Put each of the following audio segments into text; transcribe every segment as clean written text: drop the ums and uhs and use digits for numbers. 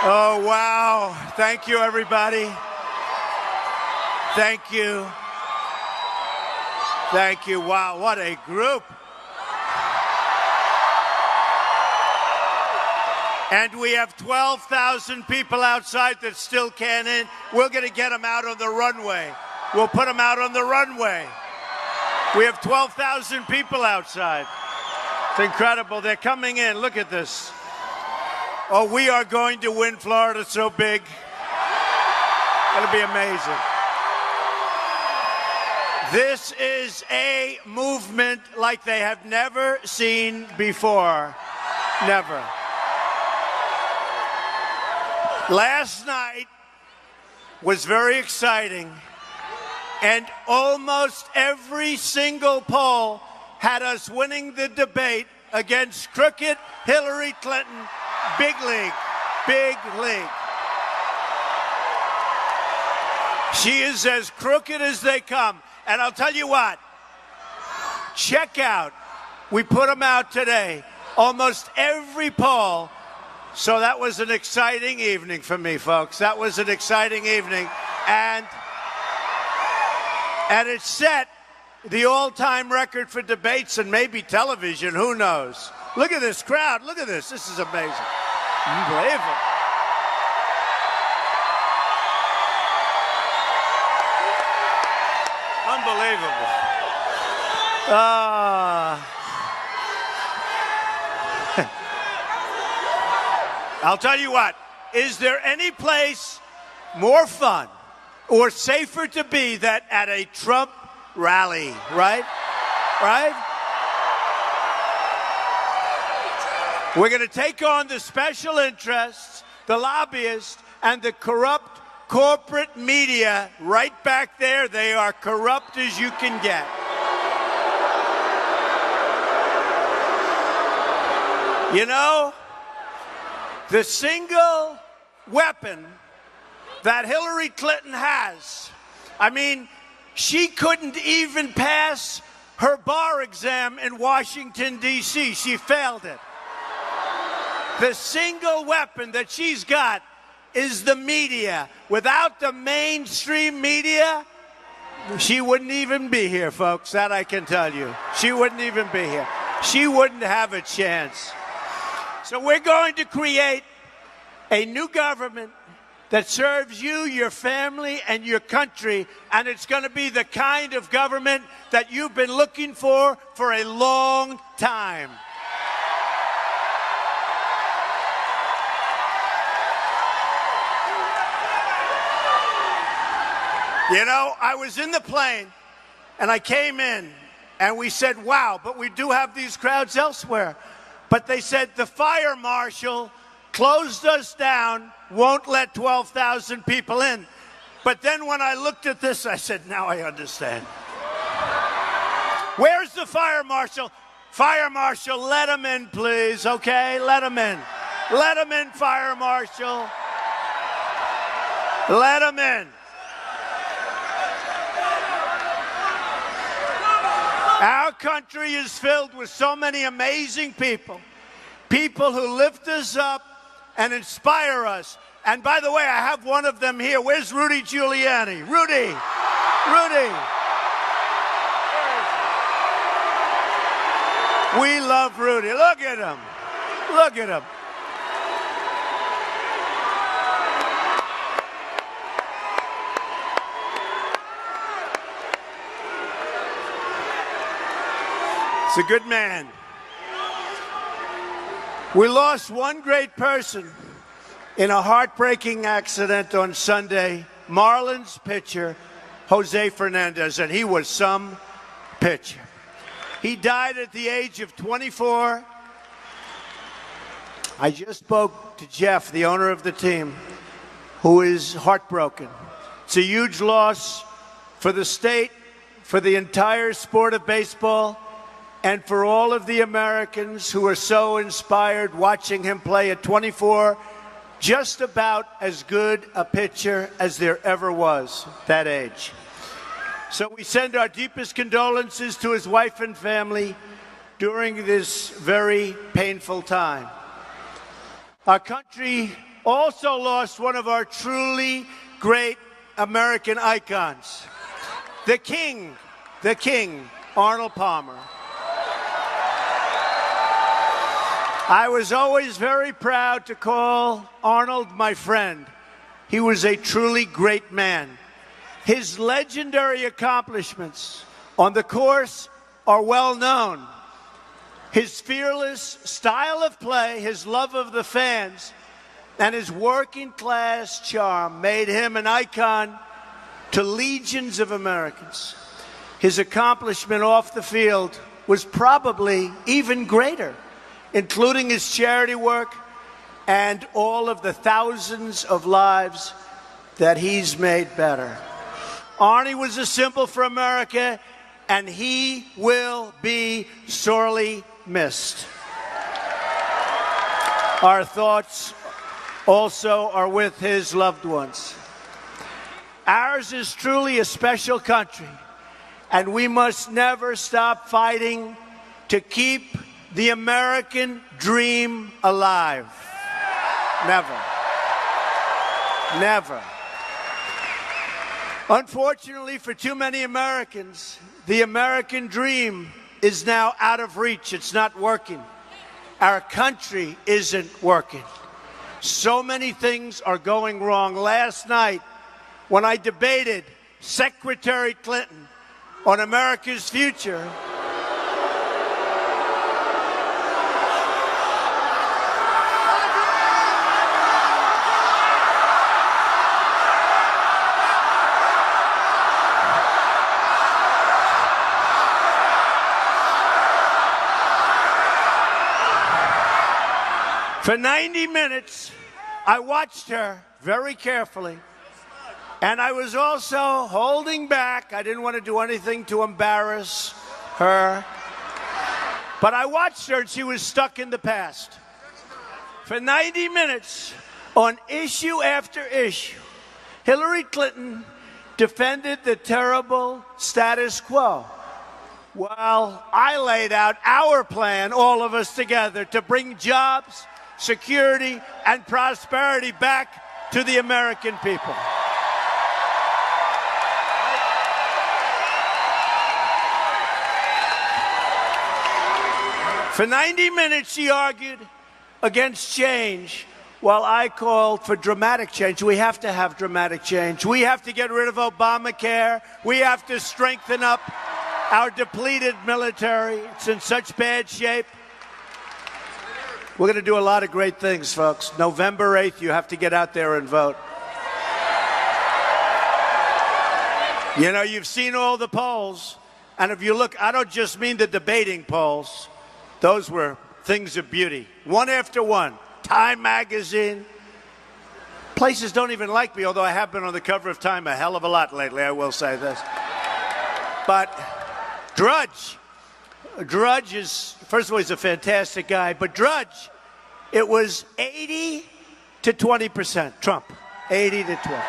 Oh, wow. Thank you, everybody. Thank you. Thank you. Wow, what a group. And we have 12,000 people outside that still can't in. We're going to get them out on the runway. We'll put them out on the runway. We have 12,000 people outside. It's incredible. They're coming in. Look at this. Oh, we are going to win Florida so big. It'll be amazing. This is a movement like they have never seen before. Never. Last night was very exciting, and almost every single poll had us winning the debate against crooked Hillary Clinton. Big league. Big league. She is as crooked as they come. And I'll tell you what, check out, we put them out today, almost every poll. So that was an exciting evening for me, folks. That was an exciting evening. And it set the all-time record for debates and maybe television. Who knows? Look at this crowd. Look at this. This is amazing. Unbelievable. Unbelievable. I'll tell you what, is there any place more fun or safer to be than at a Trump rally, right? Right? We're going to take on the special interests, the lobbyists, and the corrupt corporate media right back there. They are corrupt as you can get. You know, the single weapon that Hillary Clinton has, I mean, she couldn't even pass her bar exam in Washington, D.C. She failed it. The single weapon that she's got is the media. Without the mainstream media, she wouldn't even be here, folks. That I can tell you. She wouldn't even be here. She wouldn't have a chance. So we're going to create a new government that serves you, your family, and your country, and it's going to be the kind of government that you've been looking for a long time. You know, I was in the plane, and I came in, and we said, wow, but we do have these crowds elsewhere. But they said the fire marshal closed us down, won't let 12,000 people in. But then when I looked at this, I said, now I understand. Where's the fire marshal? Fire marshal, let him in, please, okay? Let him in. Let him in, fire marshal. Let him in. Our country is filled with so many amazing people, people who lift us up and inspire us. And by the way, I have one of them here. Where's Rudy Giuliani? Rudy! Rudy! We love Rudy. Look at him. Look at him. He's a good man. We lost one great person in a heartbreaking accident on Sunday, Marlins pitcher Jose Fernandez, and he was some pitcher. He died at the age of 24. I just spoke to Jeff, the owner of the team, who is heartbroken. It's a huge loss for the state, for the entire sport of baseball, and for all of the Americans who are so inspired watching him play at 24, just about as good a pitcher as there ever was, that age. So we send our deepest condolences to his wife and family during this very painful time. Our country also lost one of our truly great American icons, the King, Arnold Palmer. I was always very proud to call Arnold my friend. He was a truly great man. His legendary accomplishments on the course are well known. His fearless style of play, his love of the fans, and his working-class charm made him an icon to legions of Americans. His accomplishment off the field was probably even greater, including his charity work and all of the thousands of lives that he's made better. Arnie was a symbol for America, and he will be sorely missed. Our thoughts also are with his loved ones. Ours is truly a special country, and we must never stop fighting to keep the American dream alive. Never. Never. Unfortunately, for too many Americans, the American dream is now out of reach. It's not working. Our country isn't working. So many things are going wrong. Last night, when I debated Secretary Clinton on America's future, for 90 minutes, I watched her very carefully, and I was also holding back. I didn't want to do anything to embarrass her, but I watched her, and she was stuck in the past. For 90 minutes, on issue after issue, Hillary Clinton defended the terrible status quo, while I laid out our plan, all of us together, to bring jobs, security, and prosperity back to the American people. For 90 minutes, she argued against change, while I called for dramatic change. We have to have dramatic change. We have to get rid of Obamacare. We have to strengthen up our depleted military. It's in such bad shape. We're going to do a lot of great things, folks. November 8th, you have to get out there and vote. You know, you've seen all the polls, and if you look, I don't just mean the debating polls. Those were things of beauty, one after one. Time magazine. Places don't even like me, although I have been on the cover of Time a hell of a lot lately, I will say this. But Drudge is, first of all, he's a fantastic guy, but Drudge, it was 80 to 20%, Trump, 80 to 20.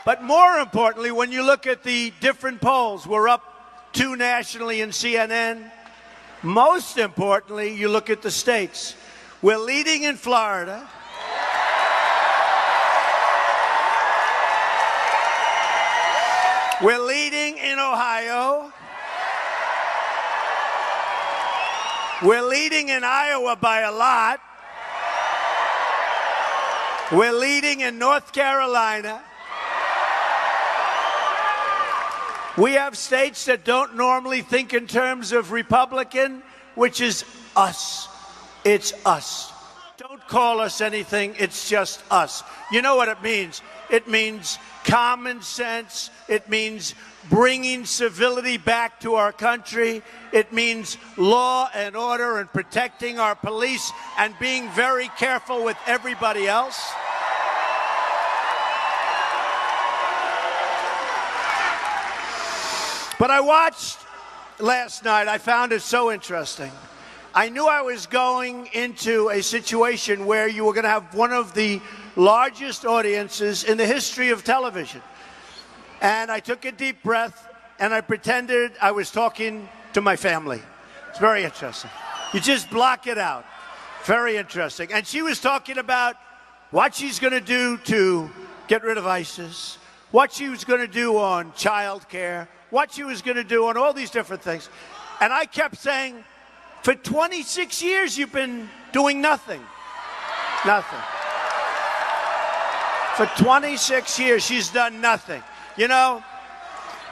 But more importantly, when you look at the different polls, we're up 2 nationally in CNN. Most importantly, you look at the states. We're leading in Florida. We're leading in Ohio. We're leading in Iowa by a lot. We're leading in North Carolina. We have states that don't normally think in terms of Republican, which is us. It's us. Don't call us anything. It's just us. You know what it means? It means common sense. It means bringing civility back to our country. It means law and order and protecting our police and being very careful with everybody else. But I watched last night. I found it so interesting. I knew I was going into a situation where you were going to have one of the largest audiences in the history of television. And I took a deep breath, and I pretended I was talking to my family. It's very interesting. You just block it out. Very interesting. And she was talking about what she's going to do to get rid of ISIS, what she was going to do on child care, what she was going to do on all these different things. And I kept saying, for 26 years, you've been doing nothing. Nothing. For 26 years, she's done nothing. You know,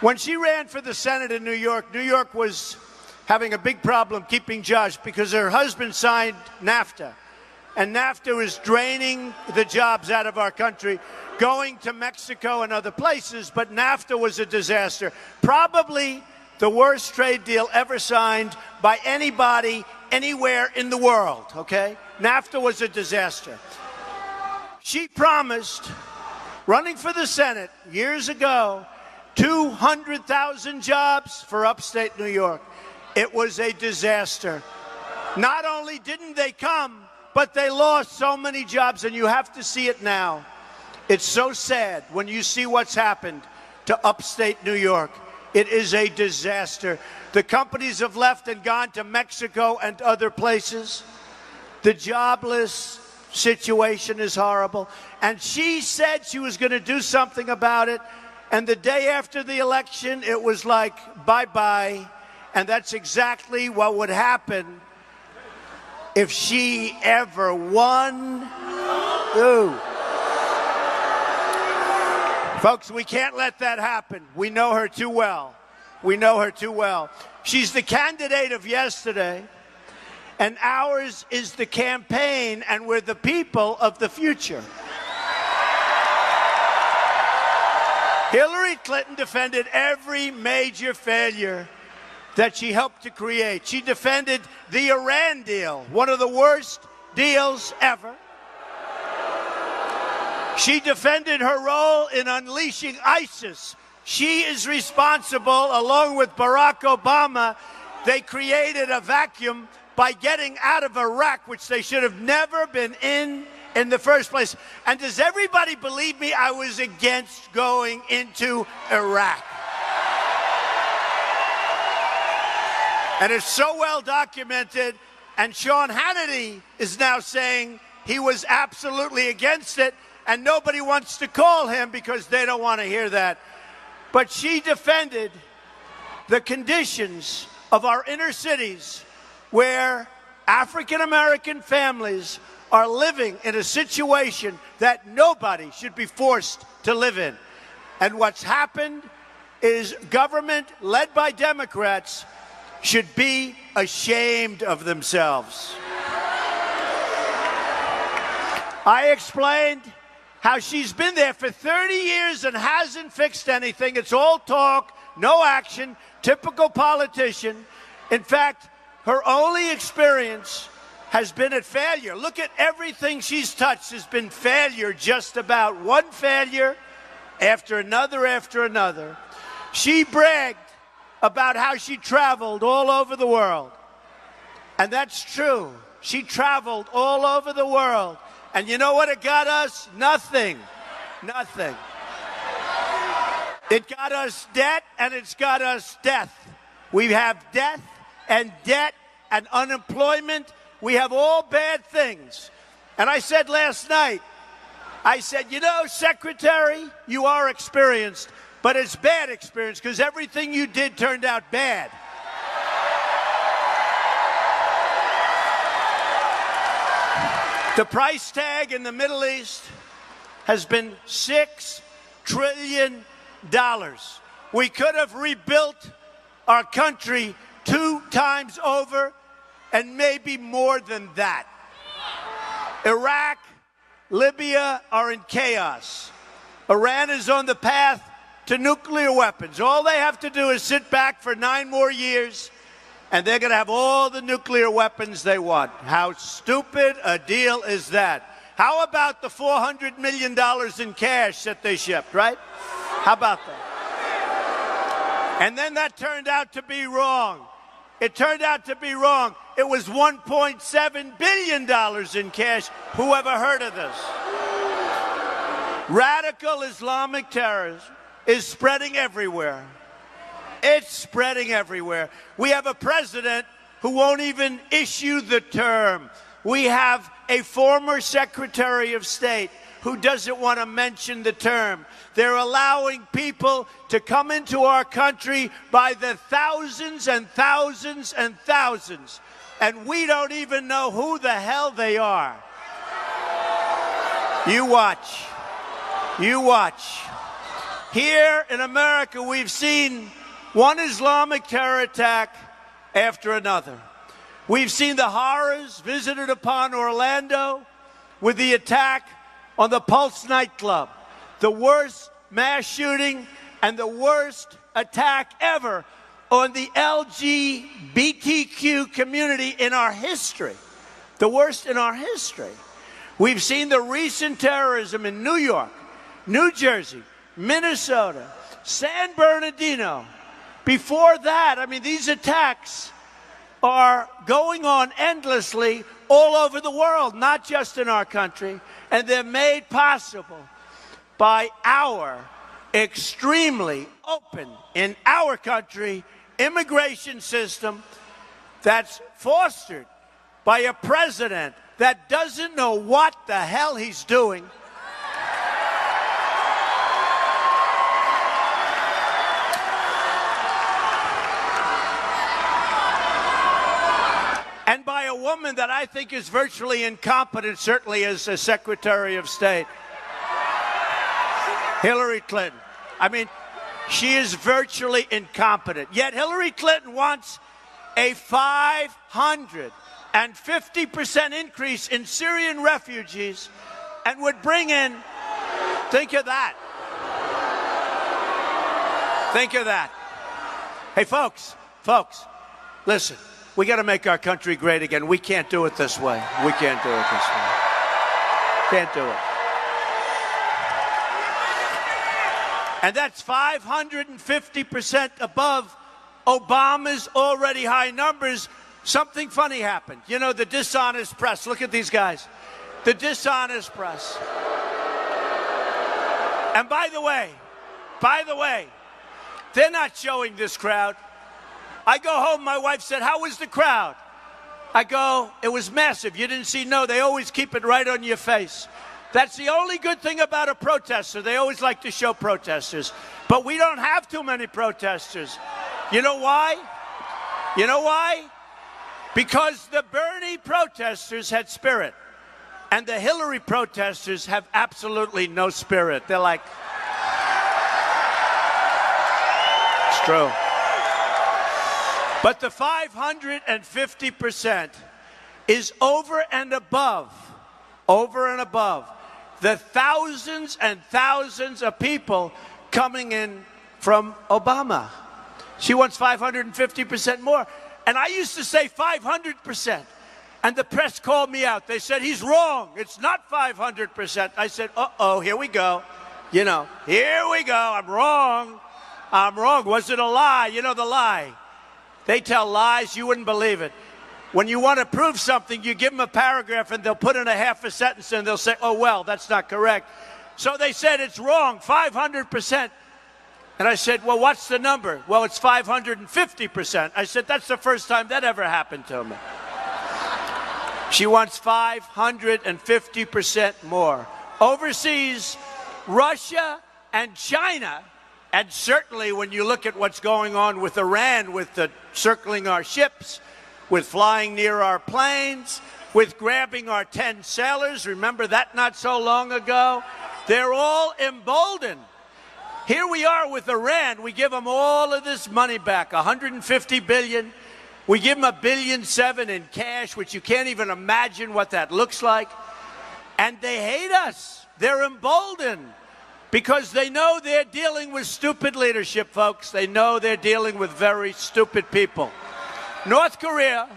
when she ran for the Senate in New York was having a big problem keeping jobs because her husband signed NAFTA. And NAFTA was draining the jobs out of our country, going to Mexico and other places, but NAFTA was a disaster. Probably the worst trade deal ever signed by anybody, anywhere in the world, okay? NAFTA was a disaster. She promised, running for the Senate years ago, 200,000 jobs for upstate New York. It was a disaster. Not only didn't they come, but they lost so many jobs, and you have to see it now. It's so sad when you see what's happened to upstate New York. It is a disaster. The companies have left and gone to Mexico and other places. The jobless situation is horrible. And she said she was going to do something about it. And the day after the election, it was like, bye-bye. And that's exactly what would happen if she ever won. Ooh. Folks, we can't let that happen. We know her too well. We know her too well. She's the candidate of yesterday, and ours is the campaign, and we're the people of the future. Hillary Clinton defended every major failure that she helped to create. She defended the Iran deal, one of the worst deals ever. She defended her role in unleashing ISIS. She is responsible, along with Barack Obama. They created a vacuum by getting out of Iraq, which they should have never been in the first place. And does everybody believe me? I was against going into Iraq. And it's so well documented, and Sean Hannity is now saying he was absolutely against it, and nobody wants to call him because they don't want to hear that. But she defended the conditions of our inner cities where African-American families are living in a situation that nobody should be forced to live in. And what's happened is government led by Democrats should be ashamed of themselves. I explained how she's been there for 30 years and hasn't fixed anything. It's all talk, no action, typical politician. In fact, her only experience has been at failure. Look at everything she's touched has been failure, just about one failure after another after another. She bragged about how she traveled all over the world. And that's true. She traveled all over the world. And you know what it got us? Nothing. Nothing. It got us debt, and it's got us death. We have death and debt and unemployment. We have all bad things. And I said last night, I said, you know, Secretary, you are experienced, but it's bad experience because everything you did turned out bad. The price tag in the Middle East has been $6 trillion. We could have rebuilt our country 2 times over and maybe more than that. Iraq, Libya are in chaos. Iran is on the path to nuclear weapons. All they have to do is sit back for 9 more years, and they're going to have all the nuclear weapons they want. How stupid a deal is that? How about the $400 million in cash that they shipped, right? How about that? And then that turned out to be wrong. It turned out to be wrong. It was $1.7 billion in cash. Who ever heard of this? Radical Islamic terrorism is spreading everywhere. It's spreading everywhere. We have a president who won't even issue the term. We have a former Secretary of State who doesn't want to mention the term. They're allowing people to come into our country by the thousands and thousands and thousands, and we don't even know who the hell they are. You watch. You watch. Here in America, we've seen one Islamic terror attack after another. We've seen the horrors visited upon Orlando with the attack on the Pulse nightclub, the worst mass shooting and the worst attack ever on the LGBTQ community in our history, the worst in our history. We've seen the recent terrorism in New York, New Jersey, Minnesota, San Bernardino. Before that, I mean, these attacks are going on endlessly all over the world, not just in our country, and they're made possible by our extremely open, in our country, immigration system that's fostered by a president that doesn't know what the hell he's doing. And by a woman that I think is virtually incompetent, certainly as a Secretary of State, Hillary Clinton. I mean, she is virtually incompetent. Yet Hillary Clinton wants a 550% increase in Syrian refugees and would bring in, think of that. Think of that. Hey, folks, listen. We got to make our country great again. We can't do it this way. We can't do it this way. Can't do it. And that's 550% above Obama's already high numbers. Something funny happened. You know, the dishonest press. Look at these guys. The dishonest press. And by the way, they're not showing this crowd. I go home, my wife said, "How was the crowd?" I go, "It was massive. You didn't see?" No, they always keep it right on your face. That's the only good thing about a protester. They always like to show protesters. But we don't have too many protesters. You know why? You know why? Because the Bernie protesters had spirit. And the Hillary protesters have absolutely no spirit. They're like, it's true. But the 550% is over and above the thousands and thousands of people coming in from Obama. She wants 550% more. And I used to say 500%. And the press called me out. They said, he's wrong. It's not 500%. I said, uh-oh, here we go. You know, here we go. I'm wrong. Was it a lie? You know the lie. They tell lies, you wouldn't believe it. When you want to prove something, you give them a paragraph and they'll put in a half a sentence and they'll say, oh, well, that's not correct. So they said it's wrong, 500%. And I said, well, what's the number? Well, it's 550%. I said, that's the first time that ever happened to me. She wants 550% more. Overseas, Russia and China, and certainly when you look at what's going on with Iran, with the circling our ships, with flying near our planes, with grabbing our 10 sailors, remember that not so long ago? They're all emboldened. Here we are with Iran. We give them all of this money back, $150 billion. We give them $1.7 billion in cash, which you can't even imagine what that looks like. And they hate us. They're emboldened because they know they're dealing with stupid leadership, folks. They know they're dealing with very stupid people. North Korea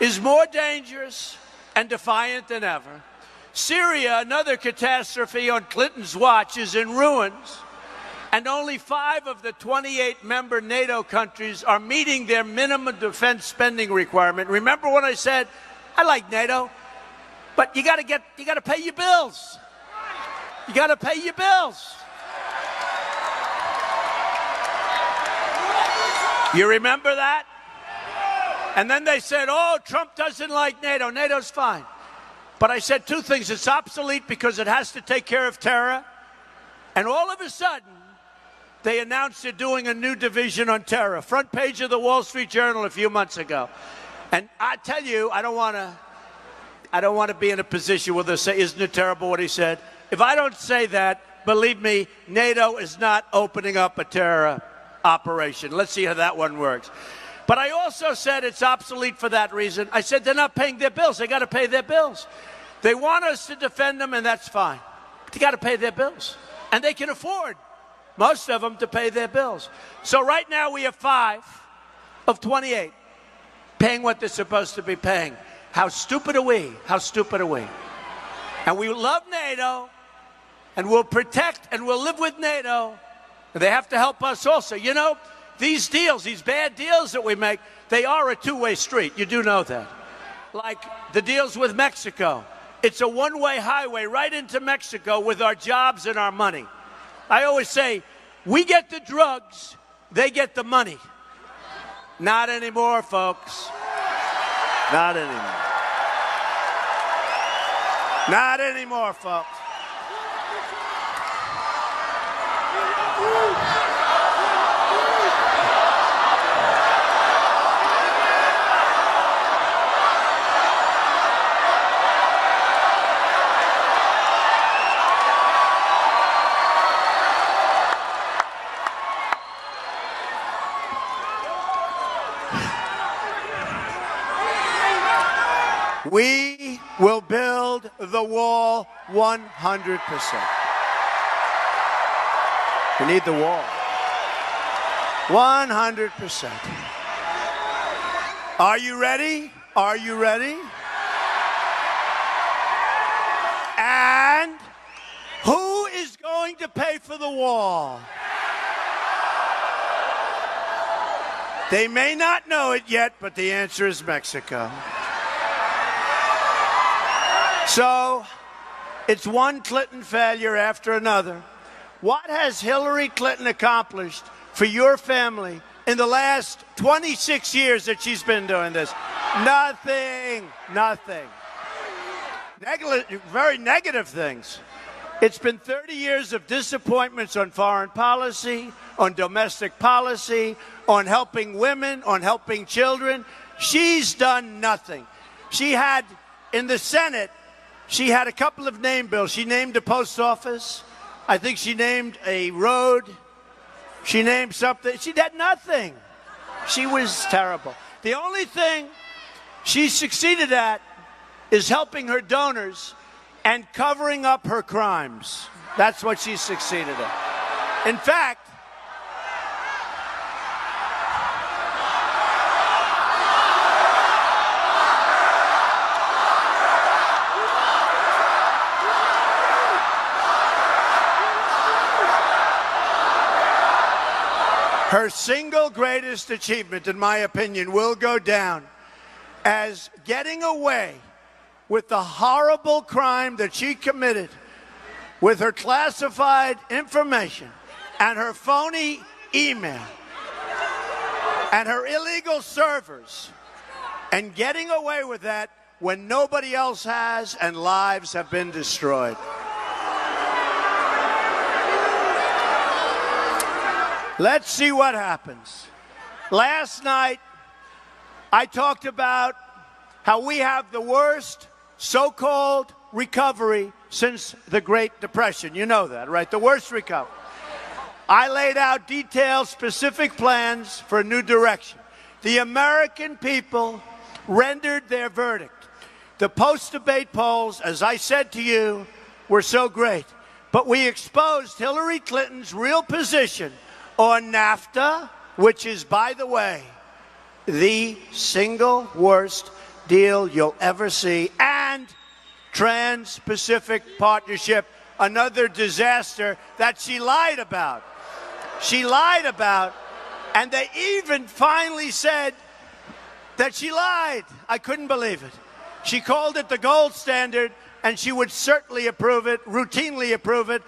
is more dangerous and defiant than ever. Syria, another catastrophe on Clinton's watch, is in ruins. And only 5 of the 28 member NATO countries are meeting their minimum defense spending requirement. Remember when I said, I like NATO, but you got to pay your bills. You got to pay your bills. You remember that? And then they said, oh, Trump doesn't like NATO. NATO's fine. But I said two things. It's obsolete because it has to take care of terror. And all of a sudden, they announced they're doing a new division on terror. Front page of the Wall Street Journal a few months ago. And I tell you, I don't want to be in a position where they say, isn't it terrible what he said? If I don't say that, believe me, NATO is not opening up a terror operation. Let's see how that one works. But I also said it's obsolete for that reason. I said they're not paying their bills. They got to pay their bills. They want us to defend them, and that's fine. But they got to pay their bills. And they can afford, most of them, to pay their bills. So right now we have 5 of 28 paying what they're supposed to be paying. How stupid are we? How stupid are we? And we love NATO, and we'll protect and we'll live with NATO. And they have to help us also. You know, these deals, these bad deals that we make, they are a two-way street. You do know that. Like the deals with Mexico. It's a one-way highway right into Mexico with our jobs and our money. I always say, we get the drugs, they get the money. Not anymore, folks. Not anymore. Not anymore, folks. We will build the wall 100%. We need the wall. 100%. Are you ready? Are you ready? And who is going to pay for the wall? They may not know it yet, but the answer is Mexico. So, it's one Clinton failure after another. What has Hillary Clinton accomplished for your family in the last 26 years that she's been doing this? Nothing. Nothing. Very negative things. It's been 30 years of disappointments on foreign policy, on domestic policy, on helping women, on helping children. She's done nothing. She had, in the Senate, she had a couple of name bills. She named a post office. I think she named a road. She named something. She did nothing. She was terrible. The only thing she succeeded at is helping her donors and covering up her crimes. That's what she succeeded at. In fact, her single greatest achievement, in my opinion, will go down as getting away with the horrible crime that she committed with her classified information and her phony email and her illegal servers, and getting away with that when nobody else has and lives have been destroyed. Let's see what happens. Last night, I talked about how we have the worst so-called recovery since the Great Depression. You know that, right? The worst recovery. I laid out detailed, specific plans for a new direction. The American people rendered their verdict. The post-debate polls, as I said to you, were so great. But we exposed Hillary Clinton's real position on NAFTA, which is, by the way, the single worst deal you'll ever see, and Trans-Pacific Partnership, another disaster that she lied about. She lied about, and they even finally said that she lied. I couldn't believe it. She called it the gold standard, and she would certainly approve it, routinely approve it.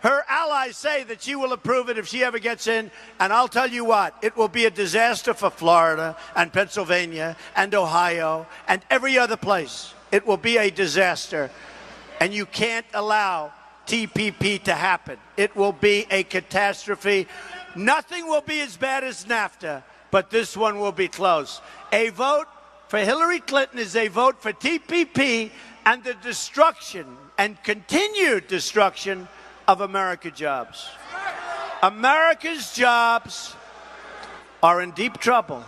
Her allies say that she will approve it if she ever gets in, and I'll tell you what, it will be a disaster for Florida and Pennsylvania and Ohio and every other place. It will be a disaster, and you can't allow TPP to happen. It will be a catastrophe. Nothing will be as bad as NAFTA, but this one will be close. A vote for Hillary Clinton is a vote for TPP and the destruction and continued destruction of American jobs. America's jobs are in deep trouble.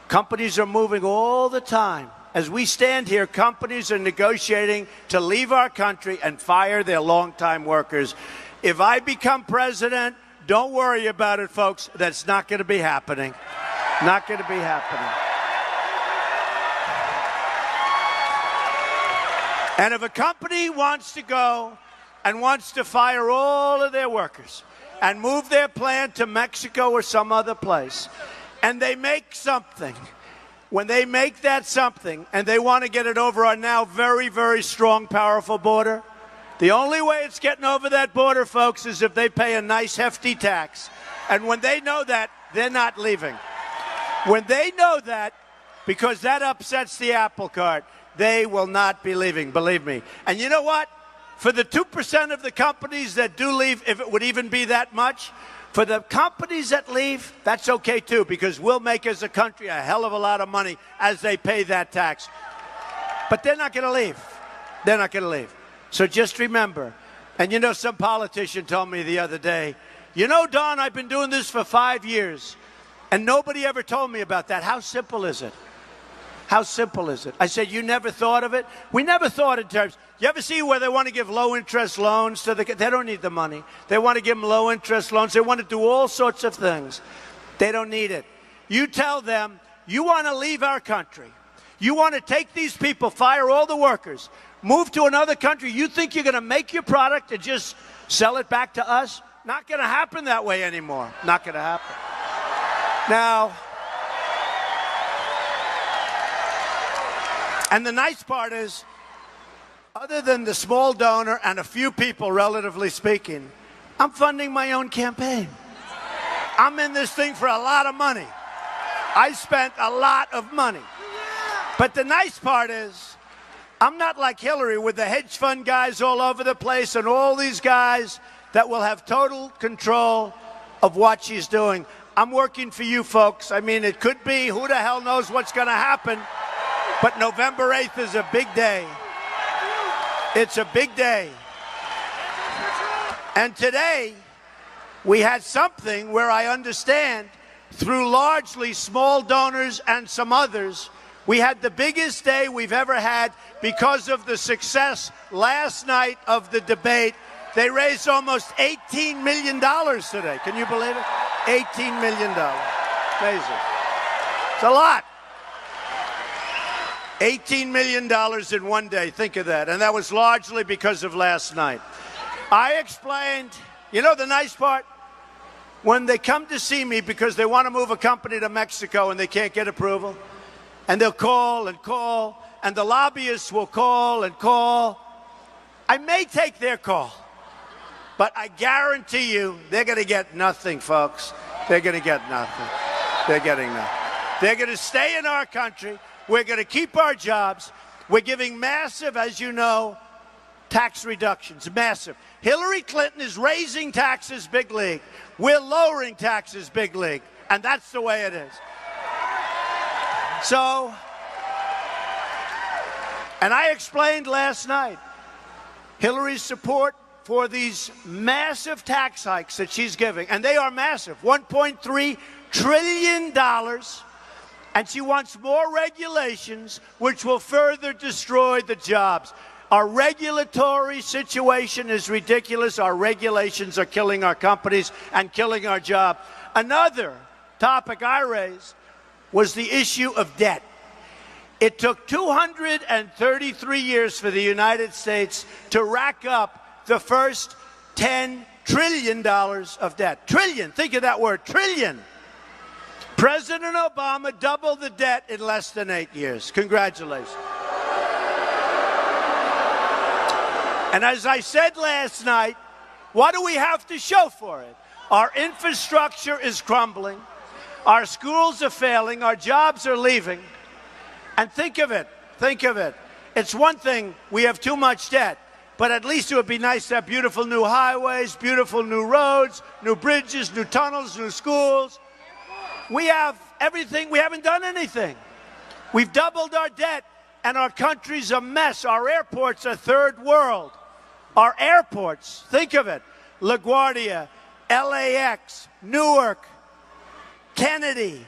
Companies are moving all the time. As we stand here, companies are negotiating to leave our country and fire their longtime workers. If I become president, don't worry about it, folks. That's not going to be happening. Not going to be happening. And if a company wants to go and wants to fire all of their workers and move their plant to Mexico or some other place, and they make something, when they make that something and they want to get it over our now very, very strong, powerful border, the only way it's getting over that border, folks, is if they pay a nice, hefty tax. And when they know that, they're not leaving. When they know that, because that upsets the apple cart, they will not be leaving, believe me. And you know what? For the 2% of the companies that do leave, if it would even be that much, for the companies that leave, that's okay too, because we'll make as a country a hell of a lot of money as they pay that tax. But they're not going to leave. They're not going to leave. So just remember, and you know, some politician told me the other day, you know, Don, I've been doing this for 5 years, and nobody ever told me about that. How simple is it? How simple is it? I said, you never thought of it? We never thought in terms. You ever see where they want to give low-interest loans to the kids? They don't need the money. They want to give them low-interest loans. They want to do all sorts of things. They don't need it. You tell them, you want to leave our country. You want to take these people, fire all the workers, move to another country. You think you're going to make your product and just sell it back to us? Not going to happen that way anymore. Not going to happen. Now, and the nice part is, other than the small donor and a few people, relatively speaking, I'm funding my own campaign. I'm in this thing for a lot of money. I spent a lot of money. But the nice part is, I'm not like Hillary with the hedge fund guys all over the place and all these guys that will have total control of what she's doing. I'm working for you folks. I mean, it could be, who the hell knows what's going to happen. But November 8th is a big day. It's a big day. And today, we had something where I understand, through largely small donors and some others, we had the biggest day we've ever had because of the success last night of the debate. They raised almost $18 million today. Can you believe it? $18 million. Amazing. It's a lot. $18 million in one day. Think of that. And that was largely because of last night. I explained, you know the nice part? When they come to see me because they want to move a company to Mexico and they can't get approval, and they'll call and call, and the lobbyists will call and call, I may take their call, but I guarantee you they're going to get nothing, folks. They're going to get nothing. They're getting nothing. They're going to stay in our country. We're going to keep our jobs. We're giving massive, as you know, tax reductions, massive. Hillary Clinton is raising taxes big league. We're lowering taxes big league. And that's the way it is. So, and I explained last night Hillary's support for these massive tax hikes that she's giving. And they are massive, $1.3 trillion. And she wants more regulations, which will further destroy the jobs. Our regulatory situation is ridiculous. Our regulations are killing our companies and killing our jobs. Another topic I raised was the issue of debt. It took 233 years for the United States to rack up the first $10 trillion of debt. Trillion, think of that word, trillion. President Obama doubled the debt in less than 8 years. Congratulations. And as I said last night, What do we have to show for it? Our infrastructure is crumbling. Our schools are failing. Our jobs are leaving. And think of it. It's one thing we have too much debt, but at least it would be nice to have beautiful new highways, beautiful new roads, new bridges, new tunnels, new schools. We have everything. We haven't done anything. We've doubled our debt, and our country's a mess. Our airports are third world. Our airports, think of it, LaGuardia, LAX, Newark, Kennedy.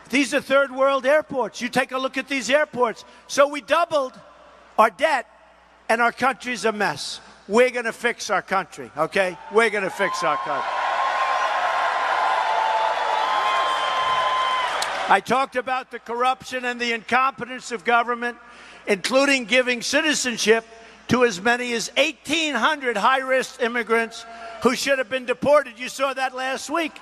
These are third world airports. You take a look at these airports. So we doubled our debt, and our country's a mess. We're going to fix our country, okay? We're going to fix our country. I talked about the corruption and the incompetence of government, including giving citizenship to as many as 1,800 high-risk immigrants who should have been deported. You saw that last week.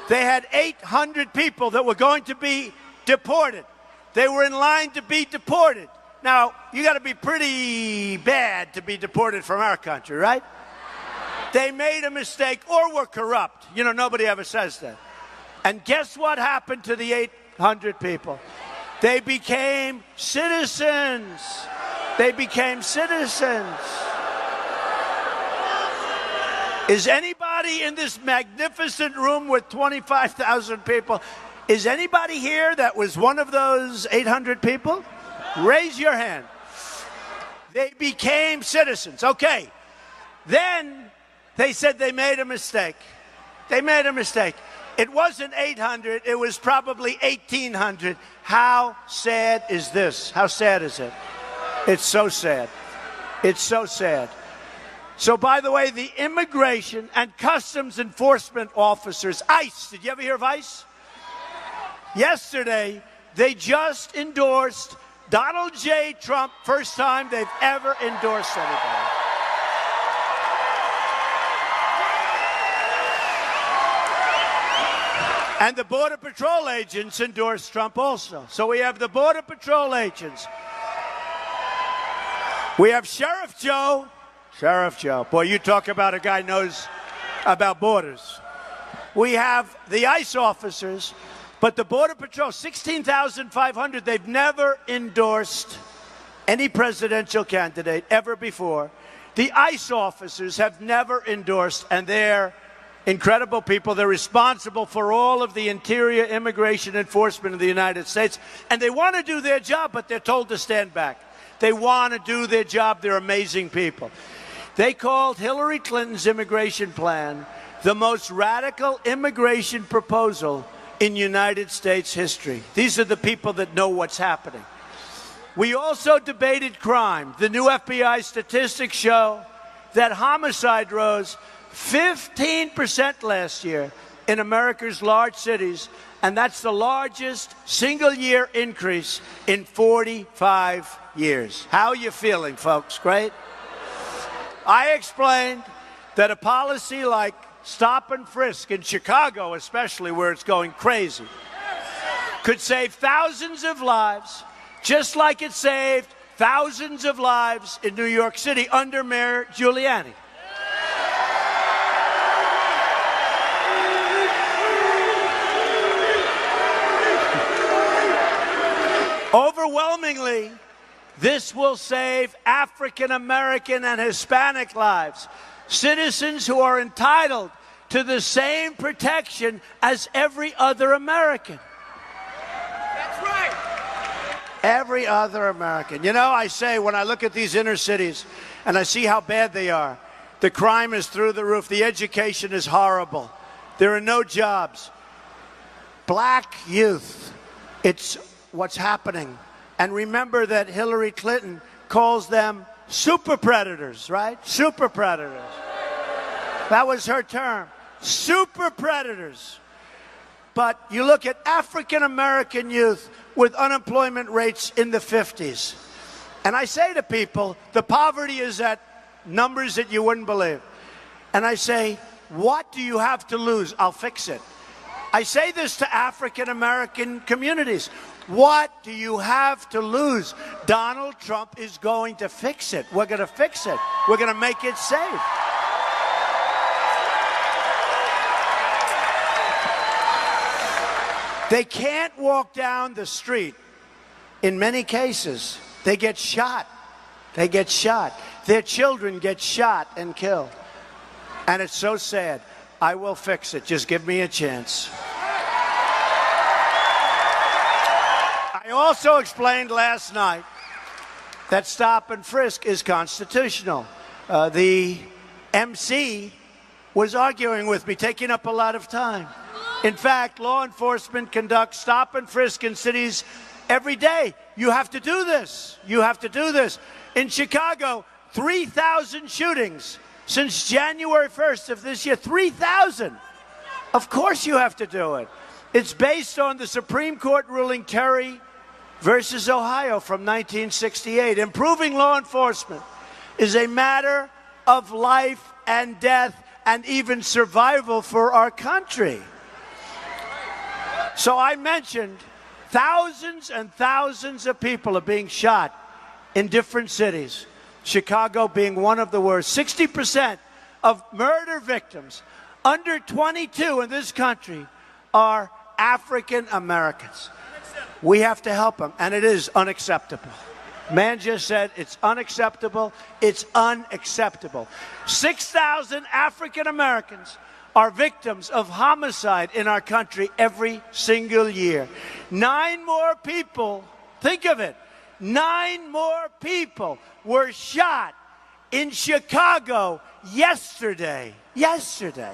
They had 800 people that were going to be deported. They were in line to be deported. Now, you got to be pretty bad to be deported from our country, right? They made a mistake or were corrupt. You know, nobody ever says that. And guess what happened to the 800 people? They became citizens. They became citizens. Is anybody in this magnificent room with 25,000 people, is anybody here that was one of those 800 people? Raise your hand. They became citizens. Okay. Then they said they made a mistake. They made a mistake. It wasn't 800. It was probably 1,800. How sad is this? How sad is it? It's so sad. It's so sad. So, by the way, the Immigration and Customs Enforcement officers, ICE, did you ever hear of ICE? Yesterday, they just endorsed Donald J. Trump, first time they've ever endorsed anybody. And the Border Patrol agents endorsed Trump also. So we have the Border Patrol agents. We have Sheriff Joe. Sheriff Joe. Boy, you talk about a guy who knows about borders. We have the ICE officers, but the Border Patrol, 16,500, they've never endorsed any presidential candidate ever before. The ICE officers have never endorsed, and they're incredible people. They're responsible for all of the interior immigration enforcement in the United States, and they want to do their job, but they're told to stand back. They want to do their job. They're amazing people. They called Hillary Clinton's immigration plan the most radical immigration proposal in United States history. These are the people that know what's happening. We also debated crime. The new FBI statistics show that homicide rose 15% last year in America's large cities, and that's the largest single-year increase in 45 years. How are you feeling, folks? Great? I explained that a policy like stop and frisk in Chicago, especially where it's going crazy, could save thousands of lives, just like it saved thousands of lives in New York City under Mayor Giuliani. Overwhelmingly, this will save African American and Hispanic lives, citizens who are entitled to the same protection as every other American. That's right. Every other American. You know, I say when I look at these inner cities and I see how bad they are, the crime is through the roof, the education is horrible, there are no jobs. Black youth, it's what's happening. And remember that Hillary Clinton calls them super predators, right? Super predators. That was her term. Super predators. But you look at African American youth with unemployment rates in the 50s. And I say to people, the poverty is at numbers that you wouldn't believe. And I say, what do you have to lose? I'll fix it. I say this to African American communities. What do you have to lose? Donald Trump is going to fix it. We're going to fix it. We're going to make it safe. They can't walk down the street. In many cases, they get shot. They get shot. Their children get shot and killed. And it's so sad. I will fix it. Just give me a chance. I also explained last night that stop and frisk is constitutional. The MC was arguing with me, taking up a lot of time. In fact, law enforcement conducts stop and frisk in cities every day. You have to do this. You have to do this. In Chicago, 3,000 shootings since January 1st of this year. 3,000. Of course you have to do it. It's based on the Supreme Court ruling Terry versus Ohio from 1968. Improving law enforcement is a matter of life and death and even survival for our country. So I mentioned thousands and thousands of people are being shot in different cities, Chicago being one of the worst. 60% of murder victims under 22 in this country are African Americans. We have to help them, and it is unacceptable. Man just said it's unacceptable. It's unacceptable. 6,000 African Americans are victims of homicide in our country every single year. 9 more people, think of it, 9 more people were shot in Chicago yesterday. Yesterday.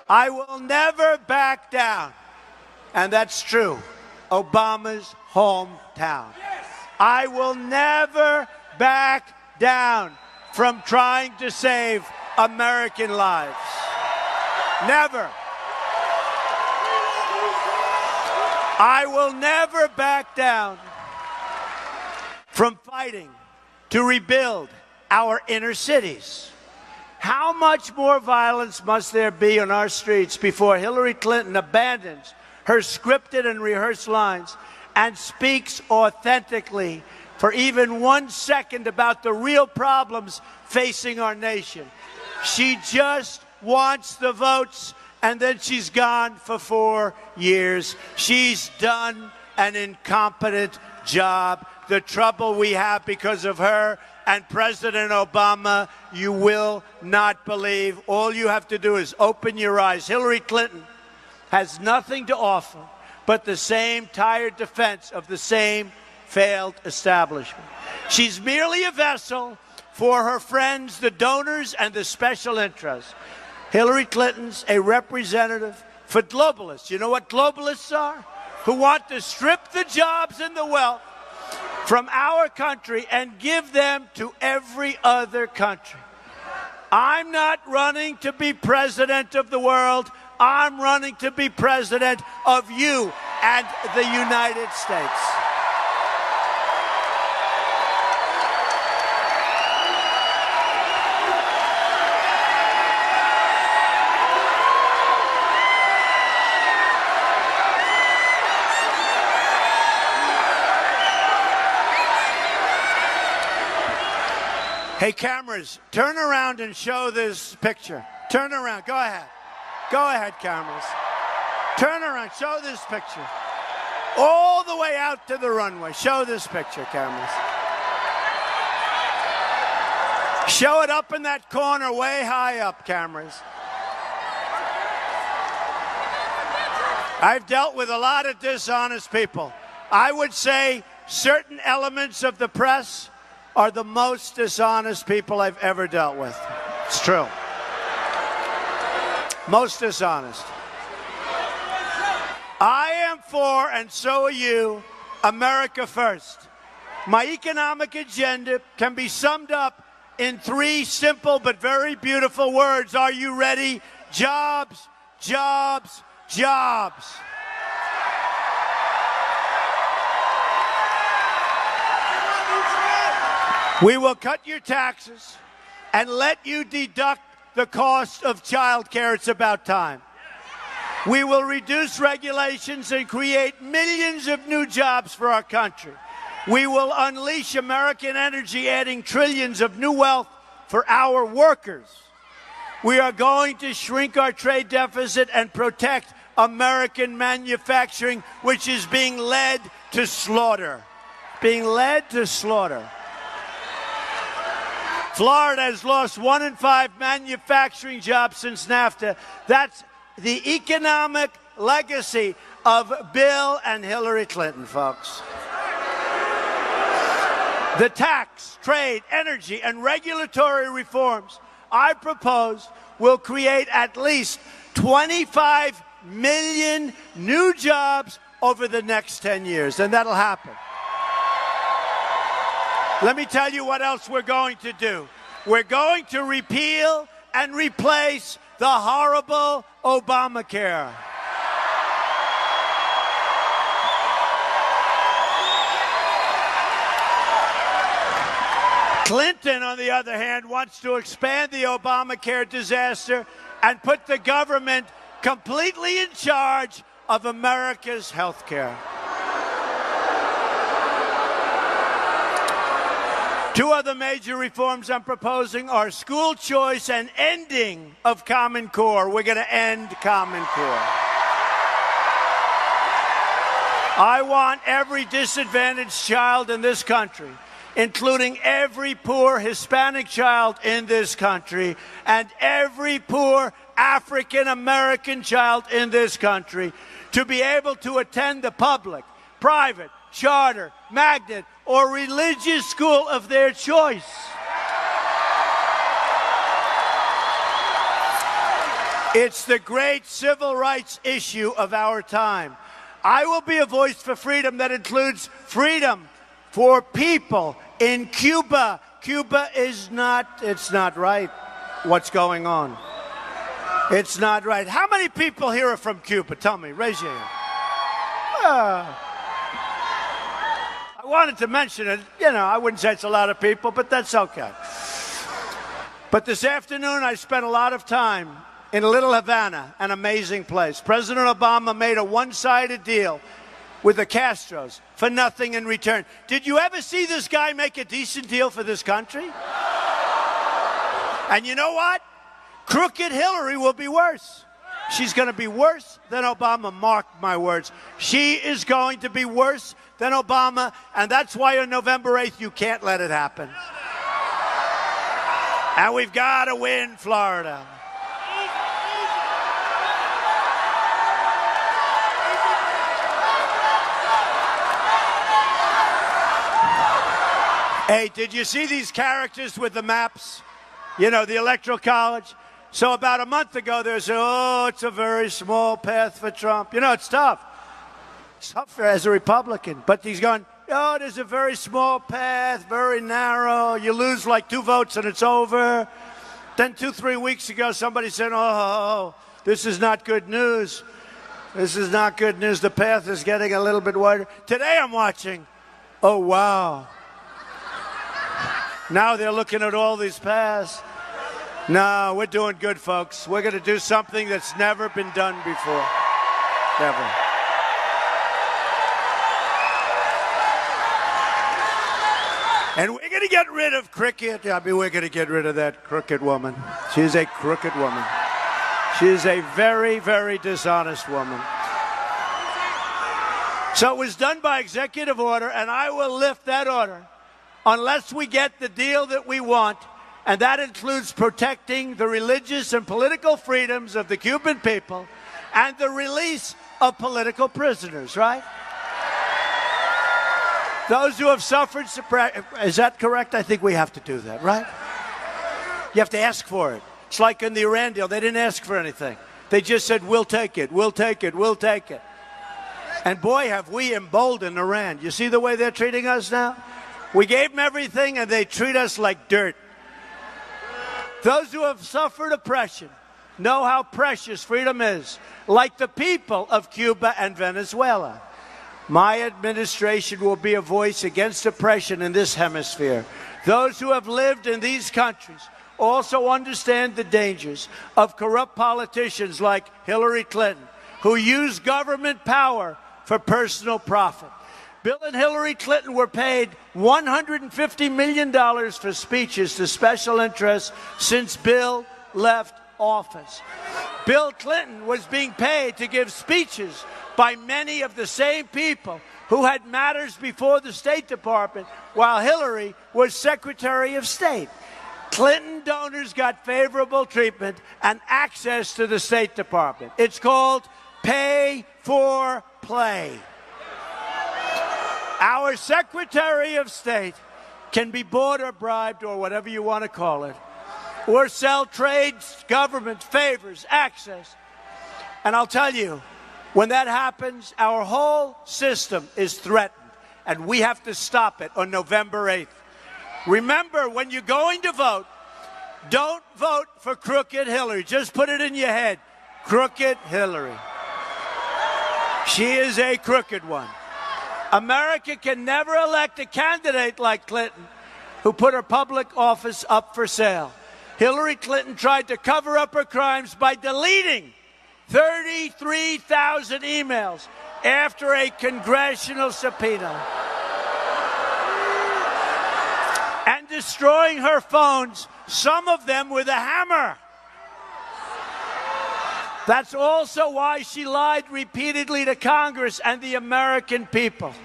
I will never back down. And that's true. Obama's hometown. I will never back down from trying to save American lives. Never. I will never back down from fighting to rebuild our inner cities. How much more violence must there be on our streets before Hillary Clinton abandons her scripted and rehearsed lines and speaks authentically for even 1 second about the real problems facing our nation? She just wants the votes, and then she's gone for 4 years. She's done an incompetent job. The trouble we have because of her and President Obama, you will not believe. All you have to do is open your eyes. Hillary Clinton has nothing to offer but the same tired defense of the same failed establishment. She's merely a vessel for her friends, the donors, and the special interests. Hillary Clinton's a representative for globalists. You know what globalists are? Who want to strip the jobs and the wealth from our country and give them to every other country. I'm not running to be president of the world. I'm running to be president of you and the United States. Hey, cameras, turn around and show this picture. Turn around. Go ahead. Go ahead, cameras. Turn around. Show this picture. All the way out to the runway. Show this picture, cameras. Show it up in that corner way high up, cameras. I've dealt with a lot of dishonest people. I would say certain elements of the press are the most dishonest people I've ever dealt with. It's true. Most dishonest. I am for, and so are you, America first. My economic agenda can be summed up in 3 simple but very beautiful words. Are you ready? Jobs, jobs, jobs. We will cut your taxes and let you deduct the cost of child care. It's about time. We will reduce regulations and create millions of new jobs for our country. We will unleash American energy, adding trillions of new wealth for our workers. We are going to shrink our trade deficit and protect American manufacturing, which is being led to slaughter. Being led to slaughter. Florida has lost 1 in 5 manufacturing jobs since NAFTA. That's the economic legacy of Bill and Hillary Clinton, folks. The tax, trade, energy, and regulatory reforms I propose will create at least 25 million new jobs over the next 10 years, and that'll happen. Let me tell you what else we're going to do. We're going to repeal and replace the horrible Obamacare. Clinton, on the other hand, wants to expand the Obamacare disaster and put the government completely in charge of America's health care. Two other major reforms I'm proposing are school choice and ending of Common Core. We're going to end Common Core. I want every disadvantaged child in this country, including every poor Hispanic child in this country and every poor African-American child in this country, to be able to attend the public, private, charter, magnet, or religious school of their choice. It's the great civil rights issue of our time. I will be a voice for freedom that includes freedom for people in Cuba. Cuba is not, it's not right what's going on. It's not right. How many people here are from Cuba? Tell me, raise your hand. I wanted to mention it. You know, I wouldn't say it's a lot of people, but that's okay. But this afternoon, I spent a lot of time in Little Havana, an amazing place. President Obama made a one-sided deal with the Castros for nothing in return. Did you ever see this guy make a decent deal for this country? And you know what? Crooked Hillary will be worse. She's going to be worse than Obama, mark my words. She is going to be worse than Obama, and that's why on November 8th you can't let it happen. And we've got to win Florida. Hey, did you see these characters with the maps? You know, the Electoral College? So about a month ago, there's, oh, it's a very small path for Trump. You know, it's tough. It's tough as a Republican. But he's going, oh, there's a very small path, very narrow. You lose like 2 votes and it's over. Then 2-3 weeks ago, somebody said, oh, this is not good news. This is not good news. The path is getting a little bit wider. Today I'm watching, oh, wow. Now they're looking at all these paths. No, we're doing good, folks. We're going to do something that's never been done before. Never. And we're going to get rid of cricket. I mean, we're going to get rid of that crooked woman. She's a crooked woman. She's a very, very dishonest woman. So it was done by executive order, and I will lift that order unless we get the deal that we want, and that includes protecting the religious and political freedoms of the Cuban people and the release of political prisoners, right? Those who have suffered suppression. Is that correct? I think we have to do that, right? You have to ask for it. It's like in the Iran deal. They didn't ask for anything. They just said, we'll take it, we'll take it, we'll take it. And boy, have we emboldened Iran. You see the way they're treating us now? We gave them everything, and they treat us like dirt. Those who have suffered oppression know how precious freedom is, like the people of Cuba and Venezuela. My administration will be a voice against oppression in this hemisphere. Those who have lived in these countries also understand the dangers of corrupt politicians like Hillary Clinton, who use government power for personal profit. Bill and Hillary Clinton were paid $150 million for speeches to special interests since Bill left office. Bill Clinton was being paid to give speeches by many of the same people who had matters before the State Department while Hillary was Secretary of State. Clinton donors got favorable treatment and access to the State Department. It's called pay for play. Our Secretary of State can be bought or bribed or whatever you want to call it, or sell trades, government, favors, access. And I'll tell you, when that happens, our whole system is threatened, and we have to stop it on November 8th. Remember, when you're going to vote, don't vote for crooked Hillary. Just put it in your head. Crooked Hillary. She is a crooked one. America can never elect a candidate like Clinton who put her public office up for sale. Hillary Clinton tried to cover up her crimes by deleting 33,000 emails after a congressional subpoena and destroying her phones, some of them with a hammer. That's also why she lied repeatedly to Congress and the American people.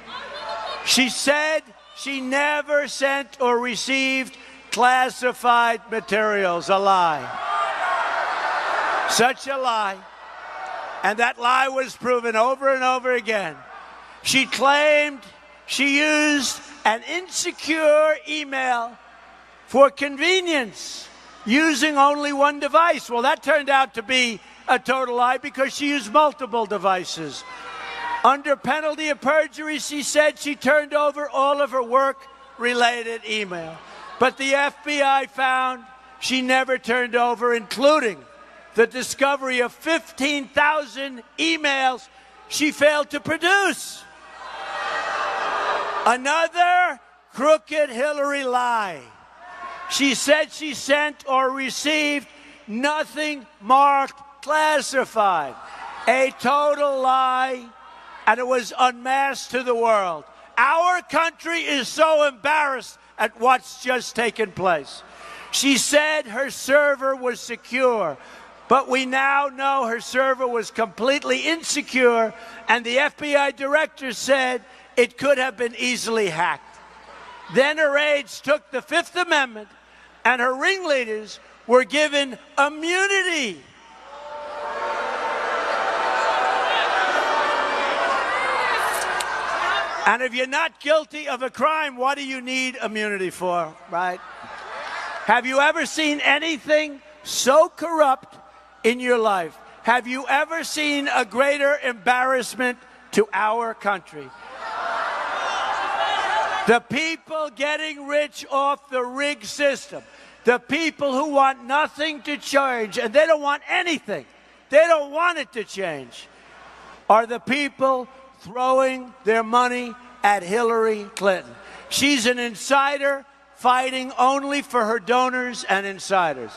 She said she never sent or received classified materials. A lie. Such a lie. And that lie was proven over and over again. She claimed she used an insecure email for convenience, using only one device. Well, that turned out to be a total lie because she used multiple devices. Under penalty of perjury, she said she turned over all of her work-related email. But the FBI found she never turned over, including the discovery of 15,000 emails she failed to produce. Another crooked Hillary lie. She said she sent or received nothing marked classified. A total lie, and it was unmasked to the world. Our country is so embarrassed at what's just taken place. She said her server was secure, but we now know her server was completely insecure, and the FBI director said it could have been easily hacked. Then her aides took the Fifth Amendment, and her ringleaders were given immunity. And if you're not guilty of a crime, what do you need immunity for, right? Have you ever seen anything so corrupt in your life? Have you ever seen a greater embarrassment to our country? The people getting rich off the rigged system, the people who want nothing to change, and they don't want anything, they don't want it to change, are the people throwing their money at Hillary Clinton. She's an insider fighting only for her donors and insiders.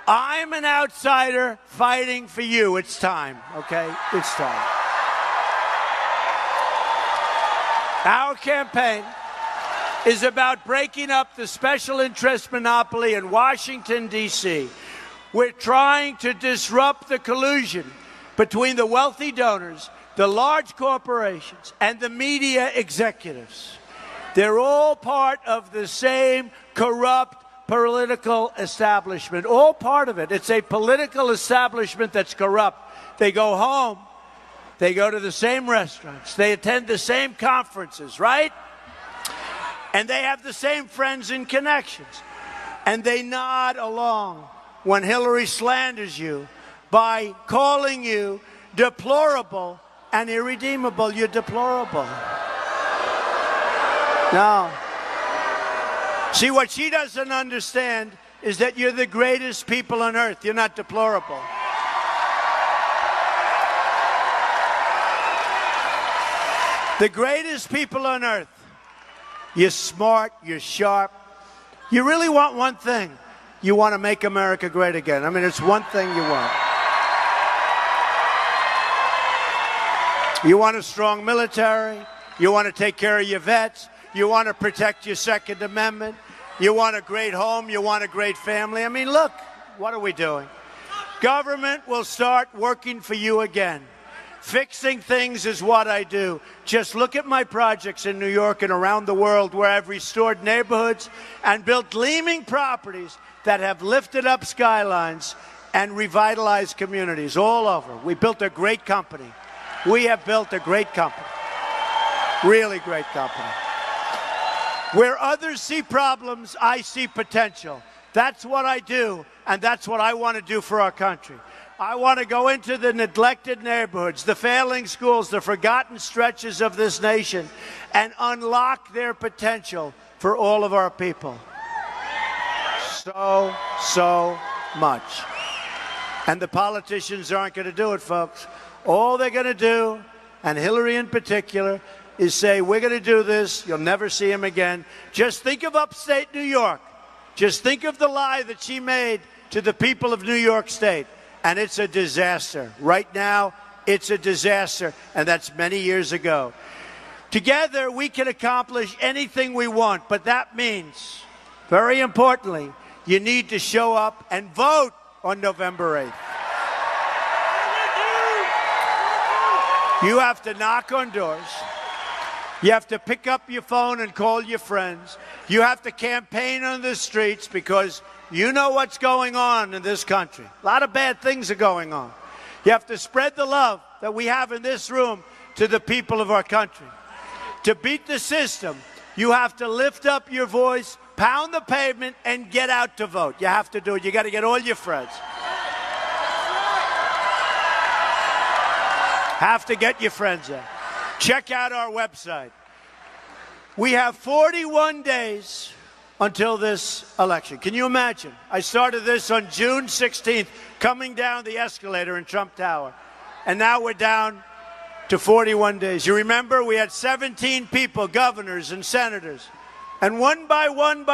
I'm an outsider fighting for you. It's time, okay? It's time. Our campaign is about breaking up the special interest monopoly in Washington, D.C. We're trying to disrupt the collusion between the wealthy donors, the large corporations, and the media executives. They're all part of the same corrupt political establishment, all part of it. It's a political establishment that's corrupt. They go home, they go to the same restaurants, they attend the same conferences, right? And they have the same friends and connections. And they nod along when Hillary slanders you by calling you deplorable and irredeemable. You're deplorable. No. See, what she doesn't understand is that you're the greatest people on earth. You're not deplorable. The greatest people on earth. You're smart, you're sharp. You really want one thing. You want to make America great again. I mean, it's one thing you want. You want a strong military. You want to take care of your vets. You want to protect your Second Amendment. You want a great home. You want a great family. I mean, look, what are we doing? Government will start working for you again. Fixing things is what I do. Just look at my projects in New York and around the world where I've restored neighborhoods and built gleaming properties that have lifted up skylines and revitalized communities all over. We built a great company. We have built a great company. Really great company. Where others see problems, I see potential. That's what I do, and that's what I want to do for our country. I want to go into the neglected neighborhoods, the failing schools, the forgotten stretches of this nation, and unlock their potential for all of our people. So much. And the politicians aren't going to do it, folks. All they're going to do, and Hillary in particular, is say, we're going to do this. You'll never see him again. Just think of upstate New York. Just think of the lie that she made to the people of New York State. And it's a disaster. Right now, it's a disaster. And that's many years ago. Together, we can accomplish anything we want. But that means, very importantly, you need to show up and vote on November 8th. You have to knock on doors. You have to pick up your phone and call your friends. You have to campaign on the streets because you know what's going on in this country. A lot of bad things are going on. You have to spread the love that we have in this room to the people of our country. To beat the system, you have to lift up your voice, pound the pavement, and get out to vote. You have to do it. You got to get all your friends. Have to get your friends out. Check out our website. We have 41 days until this election. Can you imagine? I started this on June 16th, coming down the escalator in Trump Tower. And now we're down to 41 days. You remember we had 17 people, governors and senators. And one by one,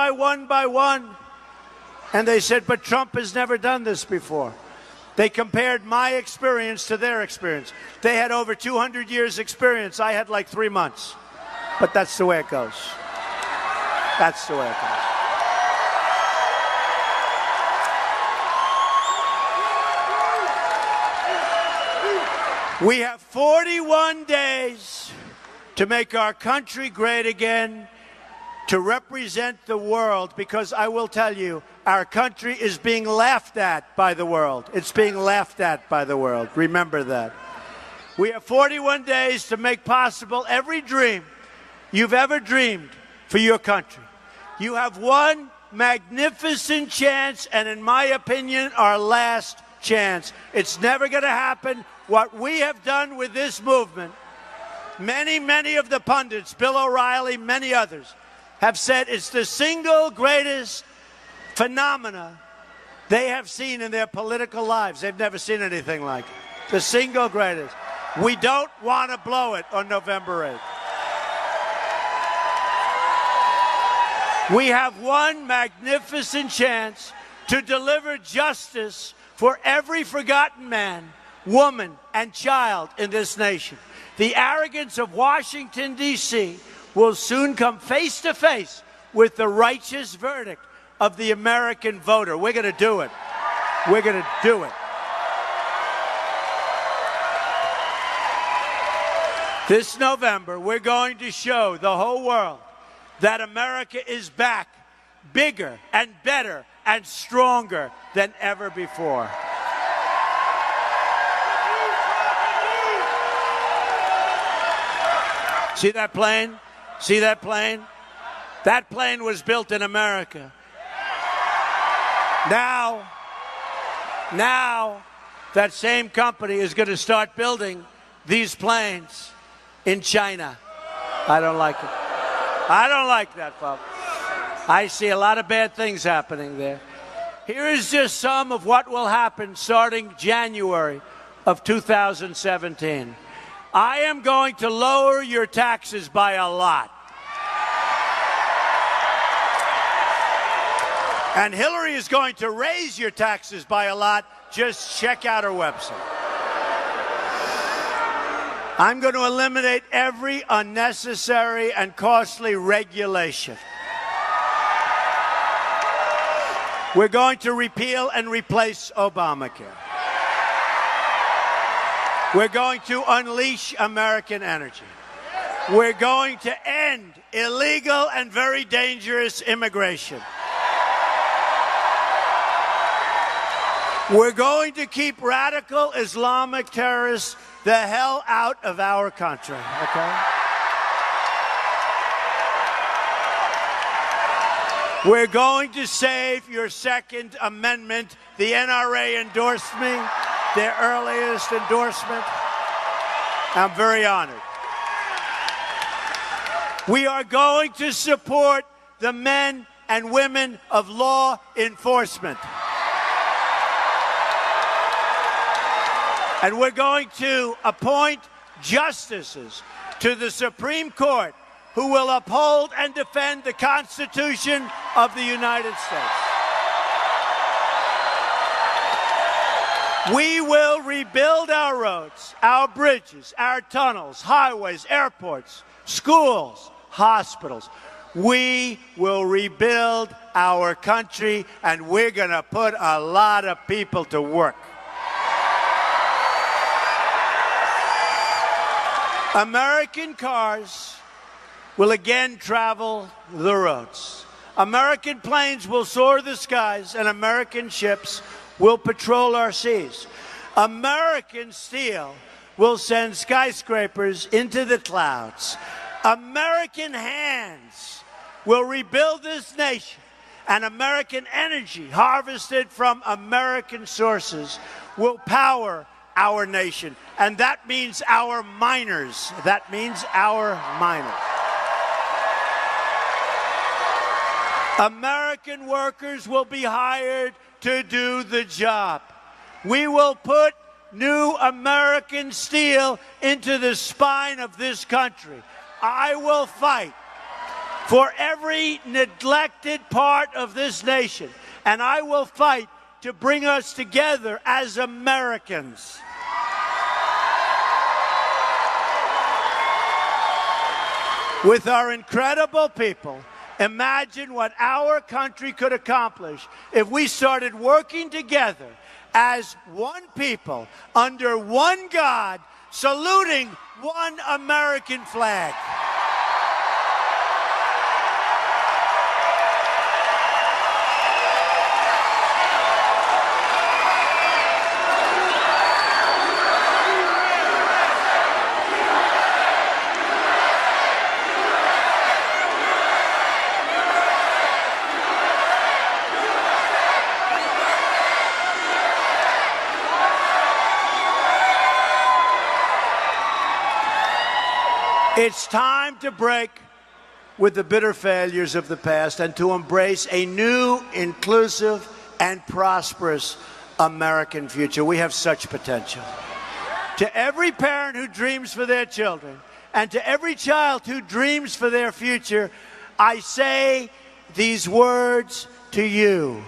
and they said, but Trump has never done this before. They compared my experience to their experience. They had over 200 years experience. I had like 3 months. But that's the way it goes. That's the way it goes. We have 41 days to make our country great again, to represent the world, because I will tell you, our country is being laughed at by the world. It's being laughed at by the world. Remember that. We have 41 days to make possible every dream you've ever dreamed for your country. You have one magnificent chance, and in my opinion, our last chance. It's never going to happen. What we have done with this movement, many of the pundits, Bill O'Reilly, many others, have said it's the single greatest phenomena they have seen in their political lives. They've never seen anything like it. The single greatest. We don't want to blow it on November 8th. We have one magnificent chance to deliver justice for every forgotten man, woman, and child in this nation. The arrogance of Washington, D.C. will soon come face to face with the righteous verdict of the American voter. We're going to do it. We're going to do it. This November, we're going to show the whole world that America is back, bigger and better and stronger than ever before. See that plane? See that plane? That plane was built in America. Now, that same company is going to start building these planes in China. I don't like it. I don't like that, folks. I see a lot of bad things happening there. Here is just some of what will happen starting January of 2017. I am going to lower your taxes by a lot. And Hillary is going to raise your taxes by a lot. Just check out her website. I'm going to eliminate every unnecessary and costly regulation. We're going to repeal and replace Obamacare. We're going to unleash American energy. We're going to end illegal and very dangerous immigration. We're going to keep radical Islamic terrorists the hell out of our country, okay? We're going to save your Second Amendment. The NRA endorsed me, their earliest endorsement. I'm very honored. We are going to support the men and women of law enforcement. And we're going to appoint justices to the Supreme Court who will uphold and defend the Constitution of the United States. We will rebuild our roads, our bridges, our tunnels, highways, airports, schools, hospitals. We will rebuild our country, and we're going to put a lot of people to work. American cars will again travel the roads. American planes will soar the skies, and American ships will patrol our seas. American steel will send skyscrapers into the clouds. American hands will rebuild this nation, and American energy harvested from American sources will power our nation. And that means our miners. That means our miners. American workers will be hired to do the job. We will put new American steel into the spine of this country. I will fight for every neglected part of this nation, and I will fight to bring us together as Americans. With our incredible people, imagine what our country could accomplish if we started working together as one people, under one God, saluting one American flag. It's time to break with the bitter failures of the past and to embrace a new, inclusive, and prosperous American future. We have such potential. To every parent who dreams for their children, and to every child who dreams for their future, I say these words to you.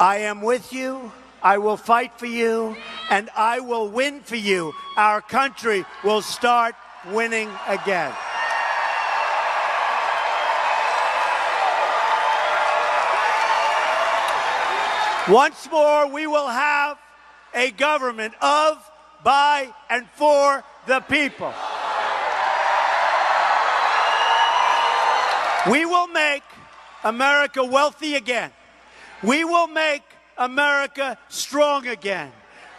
I am with you, I will fight for you, and I will win for you. Our country will start winning again. Once more, we will have a government of, by, and for the people. We will make America wealthy again. We will make America strong again.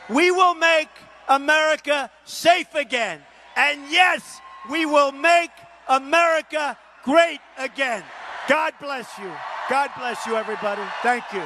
We will make America safe again. And yes, we will make America great again. God bless you. God bless you, everybody. Thank you.